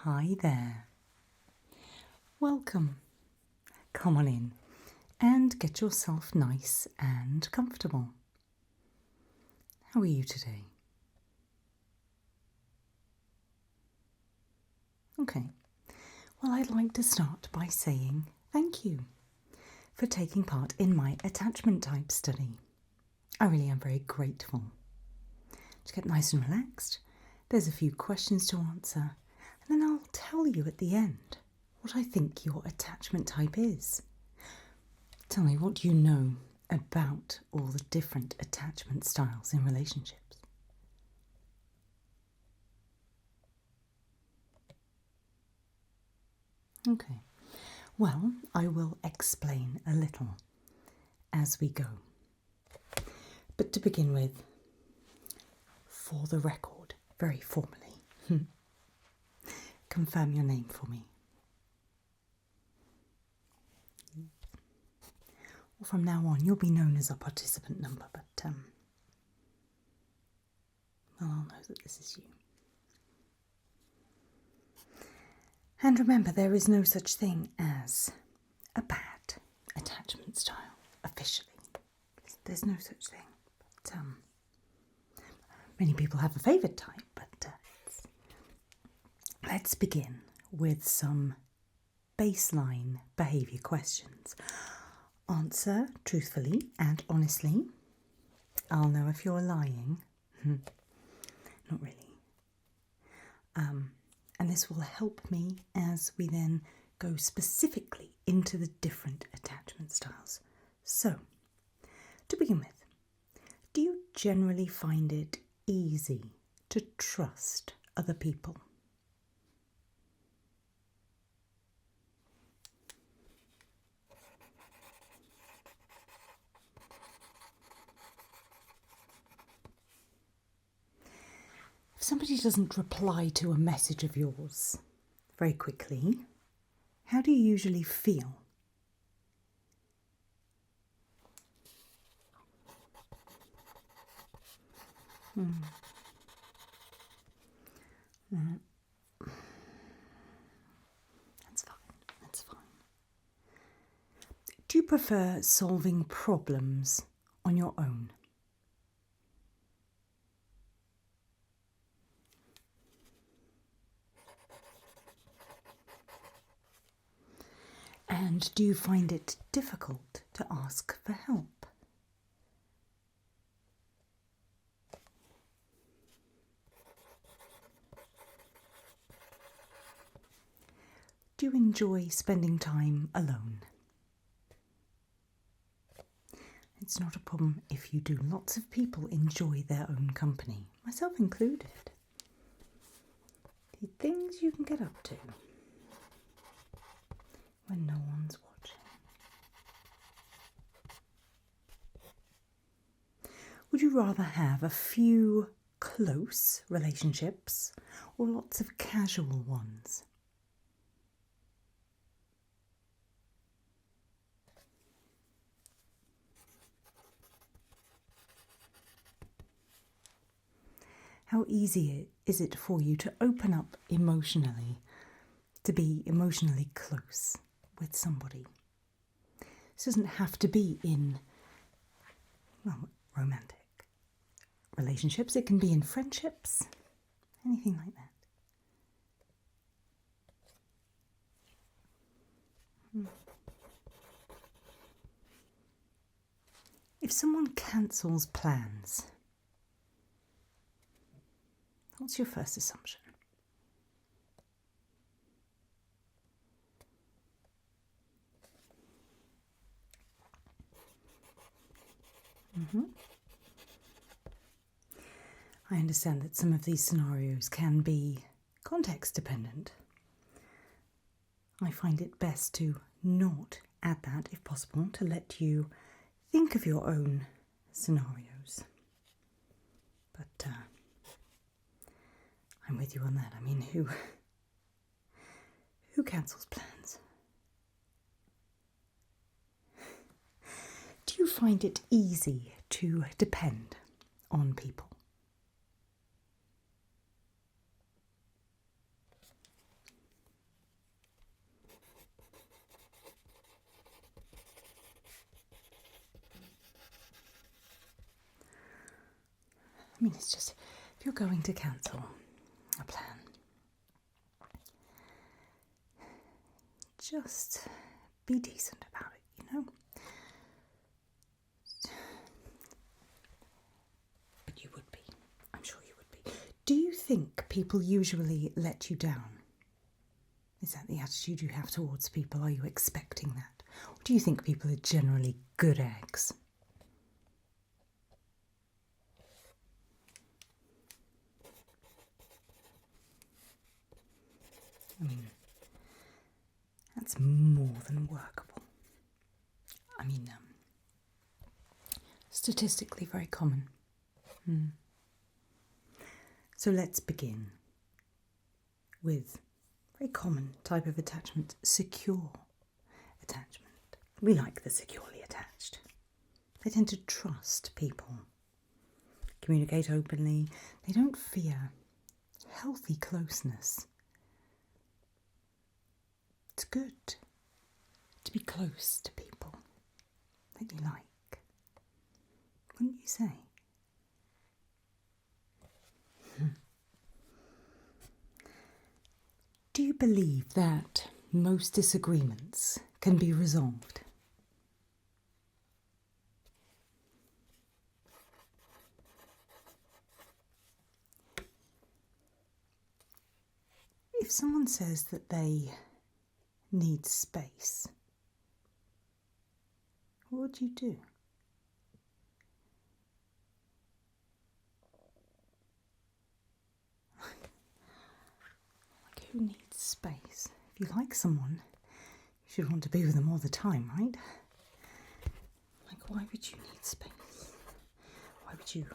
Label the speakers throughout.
Speaker 1: Hi there. Welcome. Come on in and get yourself nice and comfortable. How are you today? Okay. Well, I'd like to start by saying thank you for taking part in my attachment type study. I really am very grateful. To get nice and relaxed, there's a few questions to answer, and then I'll tell you at the end what I think your attachment type is. Tell me, what do you know about all the different attachment styles in relationships? Okay, well, I will explain a little as we go. But to begin with, for the record, very formally, confirm your name for me. Well, from now on, you'll be known as a participant number, but well, I'll know that this is you. And remember, there is no such thing as a bad attachment style, officially. There's no such thing. But many people have a favourite type, but let's begin with some baseline behaviour questions. Answer truthfully and honestly. I'll know if you're lying. Not really. And this will help me as we then go specifically into the different attachment styles. So, to begin with, do you generally find it easy to trust other people? If somebody doesn't reply to a message of yours very quickly, how do you usually feel? That's fine. Do you prefer solving problems on your own? And do you find it difficult to ask for help? Do you enjoy spending time alone? It's not a problem if you do. Lots of people enjoy their own company, myself included. The things you can get up to when no one's watching. Would you rather have a few close relationships or lots of casual ones? How easy is it for you to open up emotionally, to be emotionally close with somebody? This doesn't have to be in, well, romantic relationships. It can be in friendships, anything like that. If someone cancels plans, what's your first assumption? I understand that some of these scenarios can be context dependent. I find it best to not add that if possible, to let you think of your own scenarios. But I'm with you on that. I mean, who cancels plans? Do you find it easy to depend on people? mean, it's just, if you're going to cancel a plan, just be decent about it, you know? But you would be. I'm sure you would be. Do you think people usually let you down? Is that the attitude you have towards people? Are you expecting that? Or do you think people are generally good eggs? I mean, that's more than workable. I mean, statistically very common. So let's begin with a very common type of attachment, secure attachment. We like the securely attached. They tend to trust people, communicate openly. They don't fear healthy closeness. It's good to be close to people that you like, wouldn't you say? Do you believe that most disagreements can be resolved? If someone says that they need space, what would you do? Like, who needs space? If you like someone, you should want to be with them all the time, right? Like, why would you need space? Why would you just...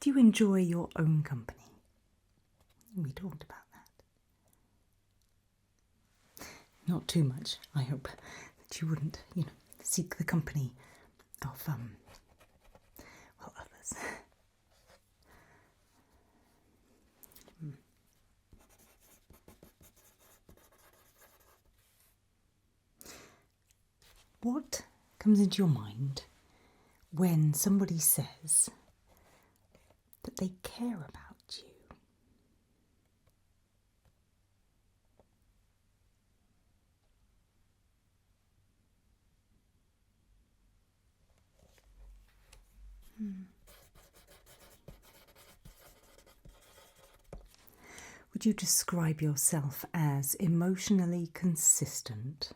Speaker 1: Do you enjoy your own company? We talked about that. Not too much, I hope, that you wouldn't, seek the company of, others. What comes into your mind when somebody says that they care about you? Would you describe yourself as emotionally consistent?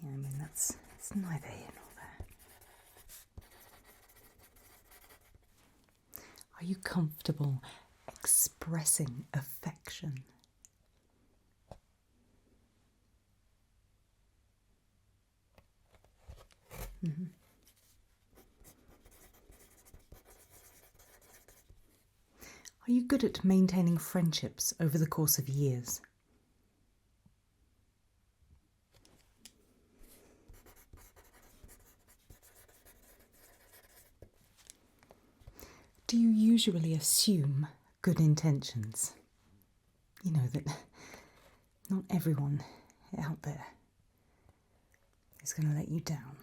Speaker 1: Yeah, I mean, that's neither here nor there. Are you comfortable expressing affection? Are you good at maintaining friendships over the course of years? Do you usually assume good intentions? You know that not everyone out there is going to let you down,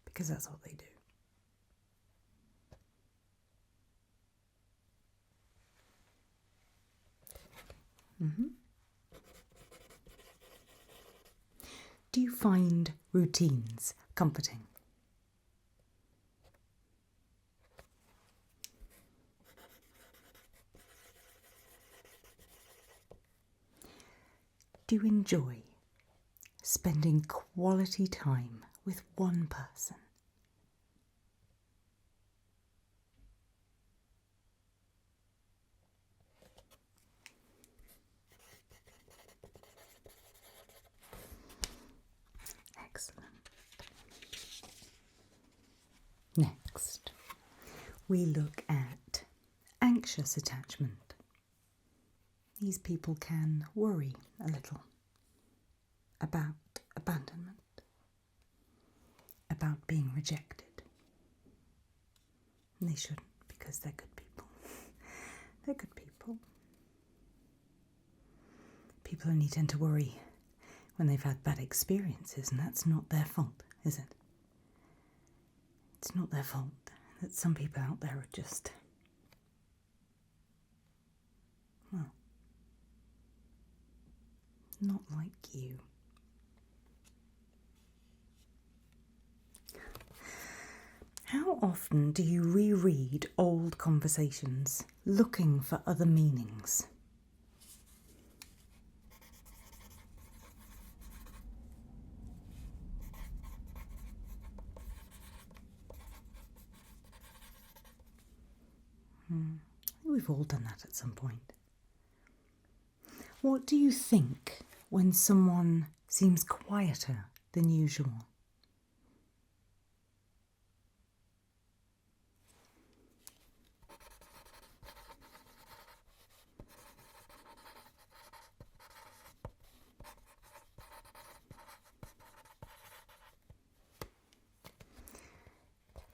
Speaker 1: because that's what they do. Do you find routines comforting? Do you enjoy spending quality time with one person? Excellent. Next, we look at anxious attachment. These people can worry a little about abandonment, about being rejected. And they shouldn't, because they're good people. They're good people. People only tend to worry when they've had bad experiences, and that's not their fault, is it? It's not their fault that some people out there are just, well, not like you. How often do you reread old conversations looking for other meanings? We've all done that at some point. What do you think when someone seems quieter than usual?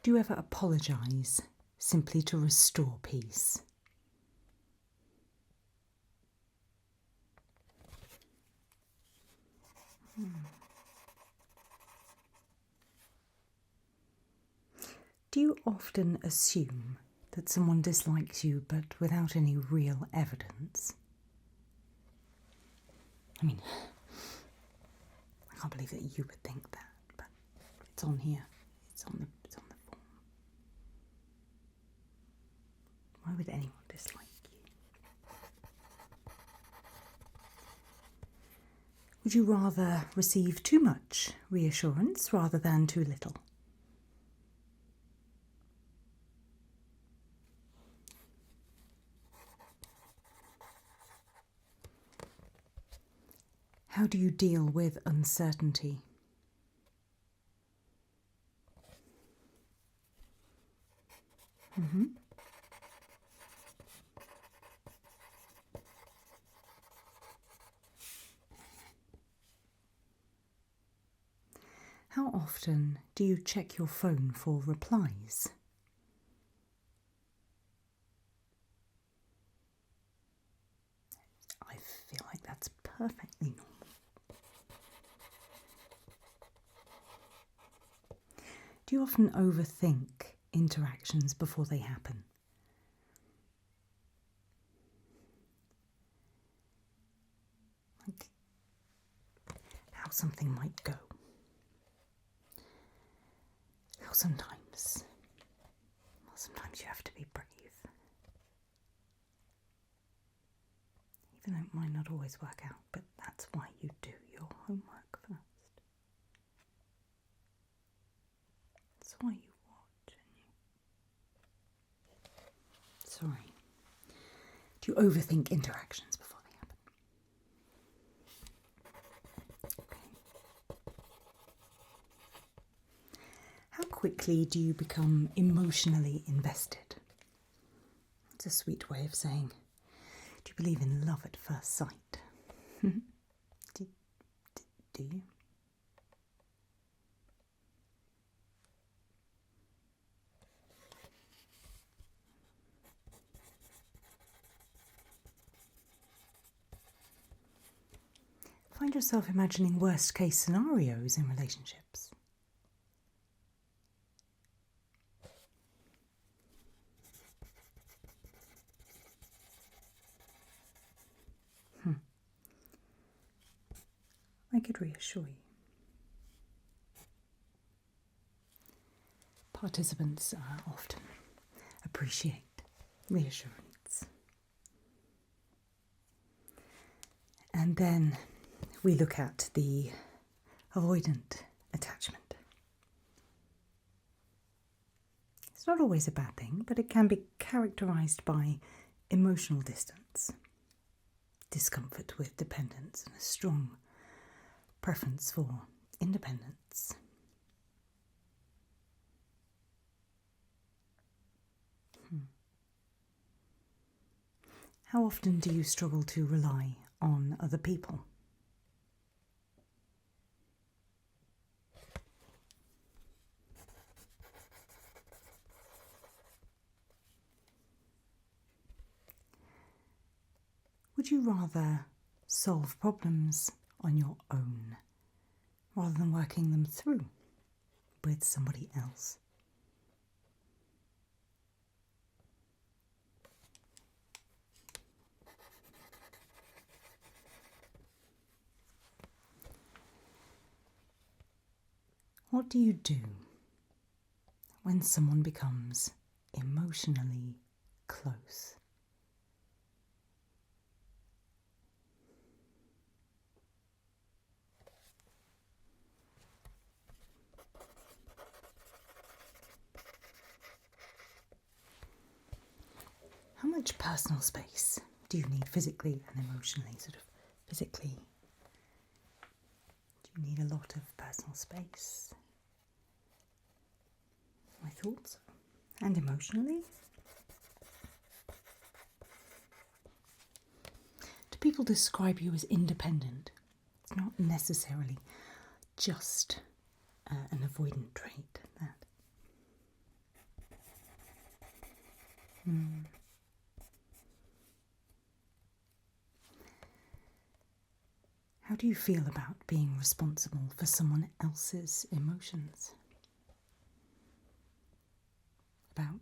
Speaker 1: Do you ever apologise simply to restore peace? Do you often assume that someone dislikes you but without any real evidence? I mean, I can't believe that you would think that, but it's on here. It's on the form. Why would anyone dislike you? Would you rather receive too much reassurance rather than too little? How do you deal with uncertainty? How often do you check your phone for replies? I feel like that's perfectly normal. Do you often overthink interactions before they happen? Like how something might go. How sometimes you have to be brave. Even though it might not always work out, but that's why you do your homework first. That's why you watch and Sorry. Do you overthink interactions before they happen? Okay. How quickly do you become emotionally invested? It's a sweet way of saying, do you believe in love at first sight? do you? Find yourself imagining worst case scenarios in relationships. I could reassure you. Participants often appreciate reassurance. And then we look at the avoidant attachment. It's not always a bad thing, but it can be characterised by emotional distance, discomfort with dependence, and a strong preference for independence. How often do you struggle to rely on other people? Would you rather solve problems on your own rather than working them through with somebody else. What do you do when someone becomes emotionally close? How much personal space do you need physically and emotionally? Sort of physically, do you need a lot of personal space? I thought so. And emotionally? Do people describe you as independent? It's not necessarily just an avoidant trait. That. How do you feel about being responsible for someone else's emotions? About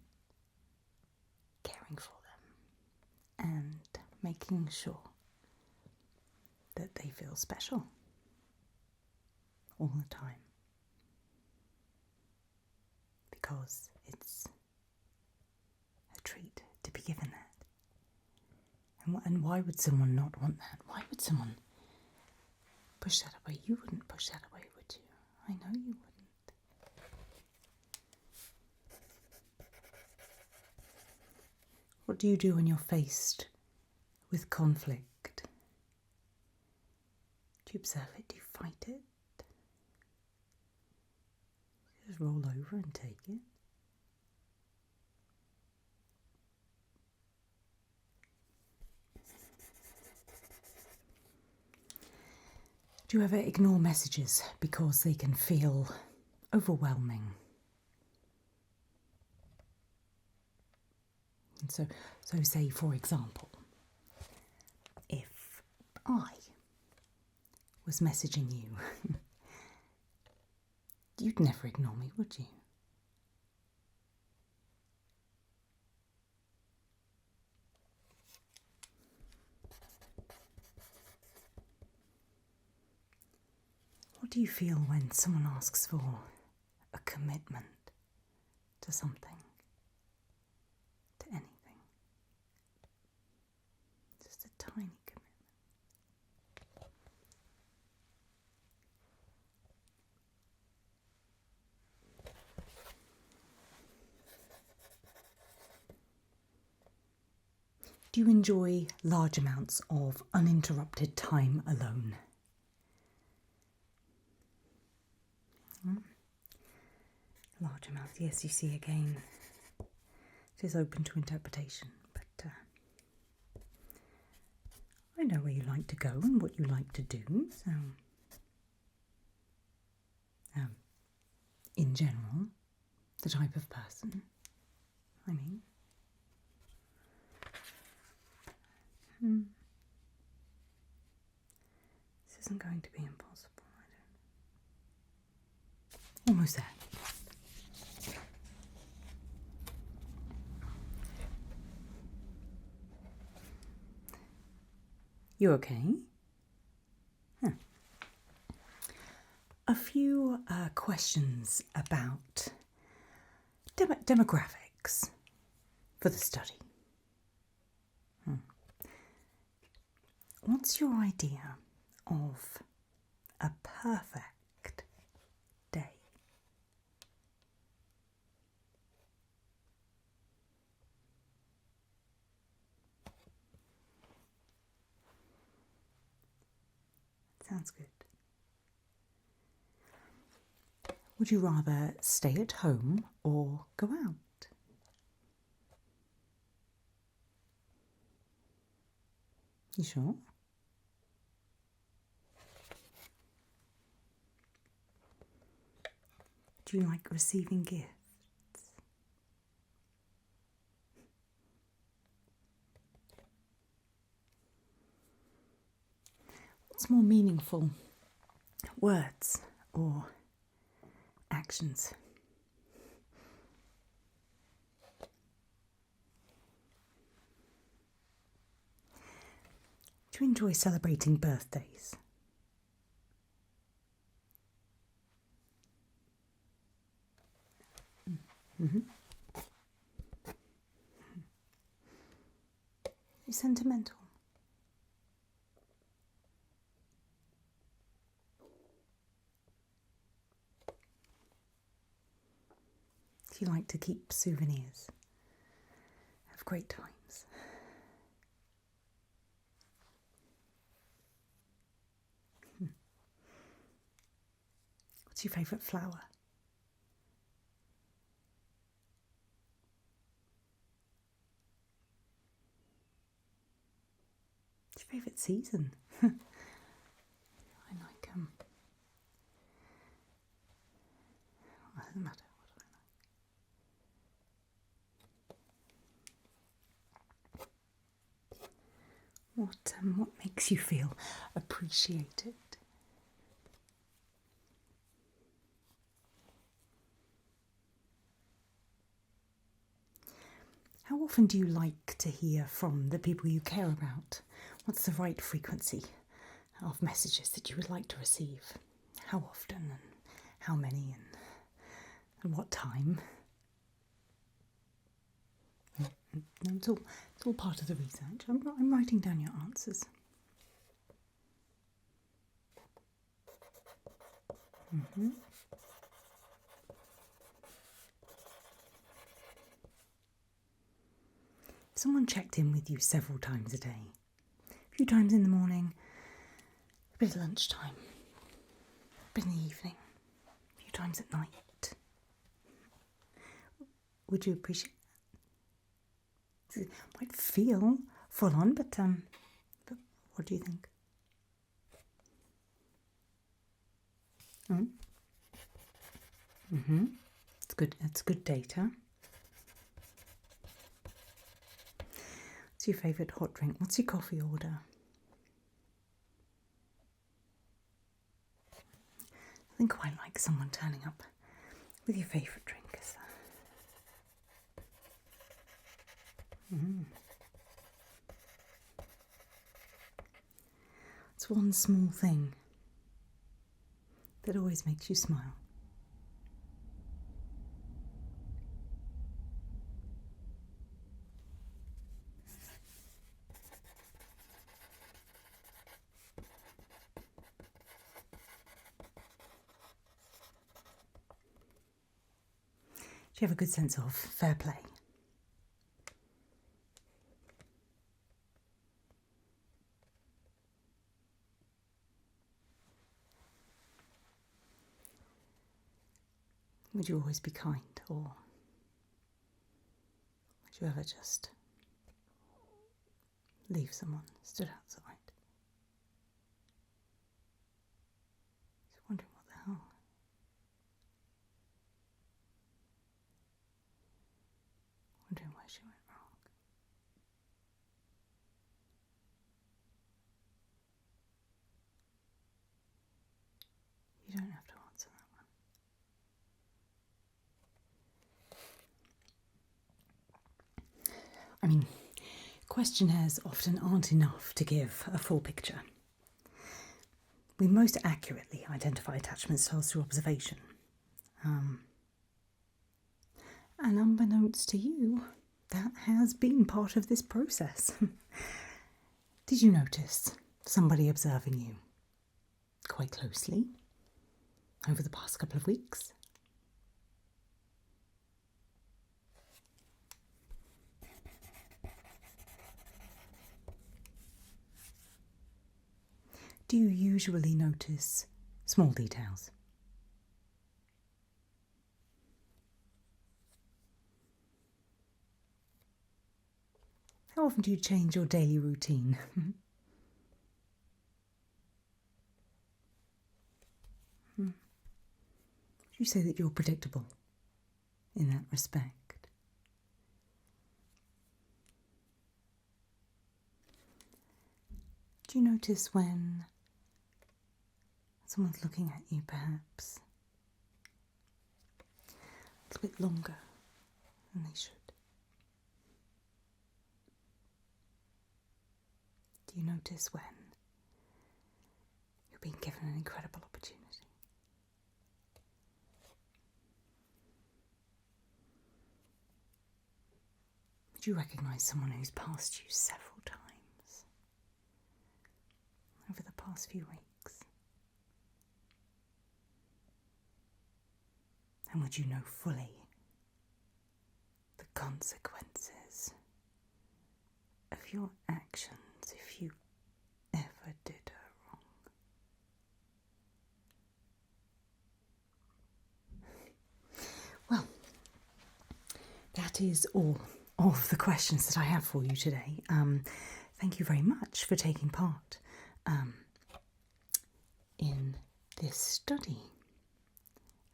Speaker 1: caring for them and making sure that they feel special all the time. Because it's a treat to be given that. And why would someone not want that? Why would someone push that away? You wouldn't push that away, would you? I know you wouldn't. What do you do when you're faced with conflict? Do you observe it? Do you fight it? Just roll over and take it? Do you ever ignore messages because they can feel overwhelming? And so say, for example, if I was messaging you, you'd never ignore me, would you? What do you feel when someone asks for a commitment to something, to anything? Just a tiny commitment. Do you enjoy large amounts of uninterrupted time alone? Large amounts, yes, you see again, it is open to interpretation, but I know where you like to go and what you like to do, so in general, the type of person, I mean. This isn't going to be impossible, I don't. Almost there. You okay? Huh. A few questions about demographics for the study. What's your idea of a perfect day? Sounds good. Would you rather stay at home or go out? You sure? Do you like receiving gifts? What's more meaningful, words or actions? Do you enjoy celebrating birthdays? Mm-hmm. You're sentimental. Do you like to keep souvenirs of great times? What's your favourite flower? What's your favourite season? I like well, it doesn't matter. What makes you feel appreciated? How often do you like to hear from the people you care about? What's the right frequency of messages that you would like to receive? How often and how many and what time? No, it's all part of the research. I'm writing down your answers. Mm-hmm. If someone checked in with you several times a day, a few times in the morning, a bit at lunchtime, a bit in the evening, a few times at night, would you appreciate that? It might feel full on, but what do you think? Mm-hmm. It's good. It's good data. What's your favourite hot drink? What's your coffee order? I think quite like someone turning up with your favourite drink. Is that? It's one small thing that always makes you smile. Do you have a good sense of fair play? Would you always be kind, or would you ever just leave someone stood outside? Just wondering what the hell. Wondering where she went wrong. You don't have to answer that one. I mean, questionnaires often aren't enough to give a full picture. We most accurately identify attachment styles through observation. And unbeknownst to you, that has been part of this process. Did you notice somebody observing you quite closely over the past couple of weeks? Do you usually notice small details? How often do you change your daily routine? Would you say that you're predictable in that respect? Do you notice when Someone's looking at you, perhaps a little bit longer than they should. Do you notice when you're being given an incredible opportunity? Do you recognise someone who's passed you several times over the past few weeks? And would you know fully the consequences of your actions if you ever did her wrong? Well, that is all of the questions that I have for you today. Thank you very much for taking part in this study.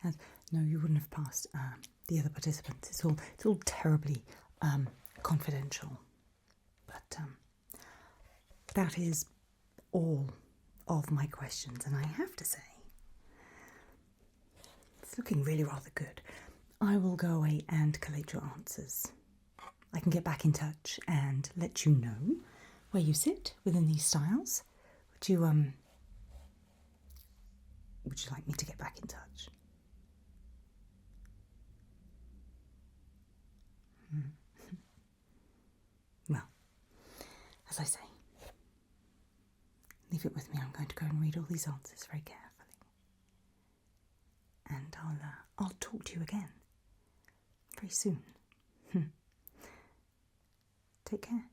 Speaker 1: And no, you wouldn't have passed the other participants. It's all terribly confidential. But that is all of my questions, and I have to say, it's looking really rather good. I will go away and collate your answers. I can get back in touch and let you know where you sit within these styles. Would you like me to get back in touch? Well, as I say, leave it with me. I'm going to go and read all these answers very carefully. And I'll talk to you again very soon. Take care.